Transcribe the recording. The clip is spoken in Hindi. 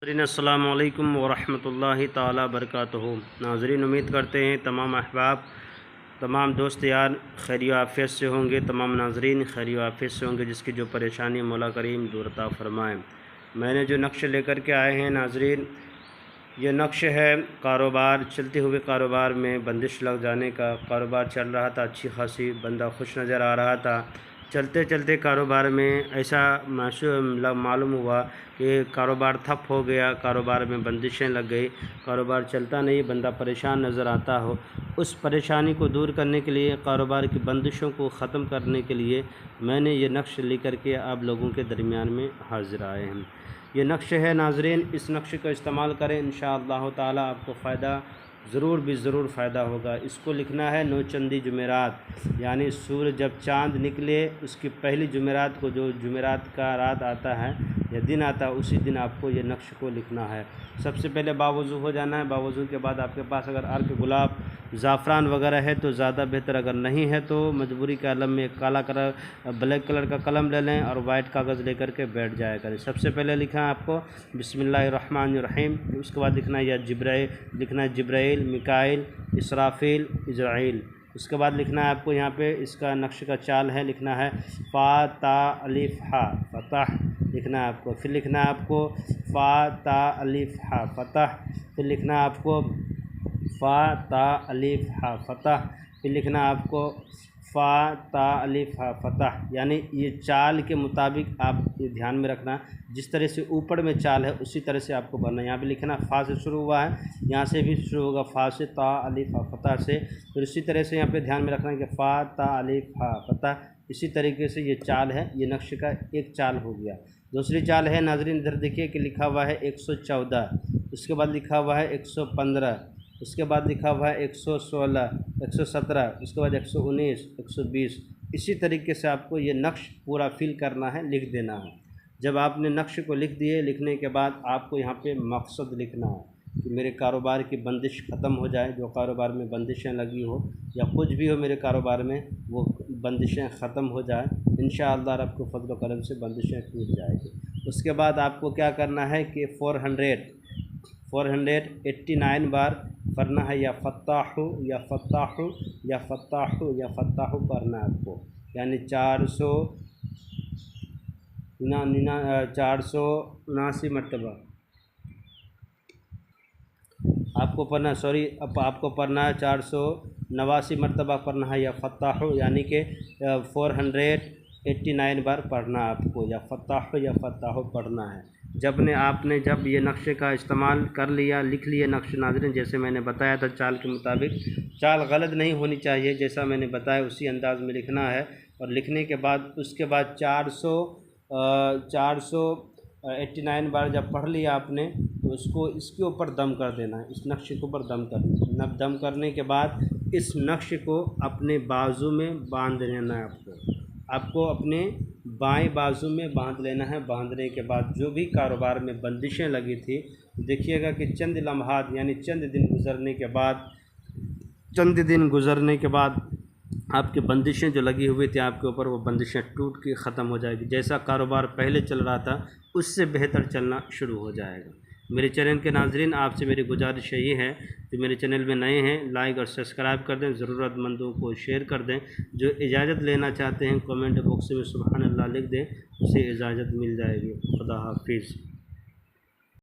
नाज़रीन अस्सलामु अलैकुम वरहमतुल्लाहि ताला बरकातुहू। नाज़रीन, उम्मीद करते हैं तमाम अहबाब, तमाम दोस्त यार खैर आफ़ियत से होंगे। तमाम नाज़रीन खैर आफ़ियत से होंगे, जिसकी जो परेशानी मौला करीम दूर अता फ़रमाए। मैंने जो नक्श लेकर के आए हैं नाज़रीन, ये नक्श है कारोबार, चलते हुए कारोबार में बंदिश लग जाने का। कारोबार चल रहा था अच्छी खासी, बंदा खुश नज़र आ रहा था। चलते चलते कारोबार में ऐसा मालूम हुआ कि कारोबार ठप हो गया, कारोबार में बंदिशें लग गई, कारोबार चलता नहीं, बंदा परेशान नज़र आता हो। उस परेशानी को दूर करने के लिए, कारोबार की बंदिशों को ख़त्म करने के लिए मैंने ये नक्श लेकर के आप लोगों के दरमियान में हाज़िर आए हैं। ये नक्श है नाज़रीन, इस नक्श का इस्तेमाल करें, इंशाअल्लाह ताला आपको फ़ायदा ज़रूर फ़ायदा होगा। इसको लिखना है नौचंदी जुमेरात, यानी सूर्य जब चाँद निकले उसकी पहली जुमेरात को, जो जुमेरात का रात आता है या दिन आता है, उसी दिन आपको ये नक्श को लिखना है। सबसे पहले बावुज़ू हो जाना है। बावुज़ू के बाद आपके पास अगर अर्क, गुलाब, ज़ाफ़रान वगैरह है तो ज़्यादा बेहतर, अगर नहीं है तो मजबूरी के आलम में काला कलर, ब्लैक कलर का कलम ले लें और वाइट कागज़ लेकर के बैठ जाया करें। सबसे पहले लिखा है आपको बिस्मिल्लाहिर्रहमानिर्रहीम, उसके बाद लिखना है या जिब्राइल, लिखना है जिब्राइल, मिकाइल, इसराफील, इज़राइल। उसके बाद लिखना है आपको यहाँ पे इसका नक्श का चाल है, लिखना है फ़ा ता अलिफ हा फ़तह, लिखना है आपको। फिर लिखना है आपको फ़ा ता अलिफ हा फ़तह, फिर लिखना है आपको फ़ा ता अलिफ हा फ़तह, फिर लिखना है आपको फ़ा ता अलिफ हा फ़तह। यानी ये चाल के मुताबिक आप ये ध्यान में रखना, जिस तरह से ऊपर में चाल है उसी तरह से आपको बनना है। यहाँ पे लिखना फ़ा से शुरू हुआ है, यहाँ से भी शुरू होगा फ़ा से, ता अलिफ हा फ़तह से। फिर इसी तरह से यहाँ पे ध्यान में रखना है कि फ़ा ता अलिफ हा फ़तह। इसी तरीके से ये चाल है, ये नक्श का एक चाल हो गया। दूसरी चाल है नाज़रीन, इधर देखिए कि लिखा हुआ है 114, उसके बाद लिखा हुआ है 115, उसके बाद लिखा हुआ है 116, 117, उसके बाद 119, 120। इसी तरीके से आपको ये नक्श पूरा फिल करना है, लिख देना है। जब आपने नक्श को लिख दिए, लिखने के बाद आपको यहाँ पे मकसद लिखना है कि मेरे कारोबार की बंदिश ख़त्म हो जाए, जो कारोबार में बंदिशें लगी हो या कुछ भी हो मेरे कारोबार में, वो बंदिशें ख़त्म हो जाए। इंशाअल्लाह रब के फज़ल व करम से बंदिशें टूट जाएगी। उसके बाद आपको क्या करना है कि 489 बार पढ़ना है, या फ़त्ताहु या फ़त्ताहु या फ़त्ताहु या फ़त्ताहु पढ़ना है आपको। यानी 479 मरतबा आपको पढ़ना, आपको पढ़ना है 489 मरतबा पढ़ना है या फ़त्ताहु, यानी कि 489 बार पढ़ना है आपको, या फ़त्ताहु या फ़त्ताहु पढ़ना है। जब ये नक्शे का इस्तेमाल कर लिया, लिख लिया नक्श नाज़रीन, जैसे मैंने बताया था चाल के मुताबिक, चाल गलत नहीं होनी चाहिए, जैसा मैंने बताया उसी अंदाज़ में लिखना है। और लिखने के बाद उसके बाद 489 बार जब पढ़ लिया आपने, तो उसको इसके ऊपर दम कर देना है, इस नक्श के ऊपर दम करना। दम करने के बाद इस नक्श को अपने बाजू में बांध लेना है आपको अपने बाएं बाजू में बांध लेना है। बांधने के बाद जो भी कारोबार में बंदिशें लगी थी, देखिएगा कि चंद लम्हात यानी चंद दिन गुज़रने के बाद आपकी बंदिशें जो लगी हुई थी आपके ऊपर, वो बंदिशें टूट के ख़त्म हो जाएगी। जैसा कारोबार पहले चल रहा था उससे बेहतर चलना शुरू हो जाएगा। मेरे चैनल के नाज़रीन, आपसे मेरी गुजारिश यही है कि मेरे चैनल में नए हैं लाइक और सब्सक्राइब कर दें, ज़रूरतमंदों को शेयर कर दें। जो इजाज़त लेना चाहते हैं कमेंट बॉक्स में सुभान अल्लाह लिख दें, उसे इजाज़त मिल जाएगी। खुदा हाफिज़।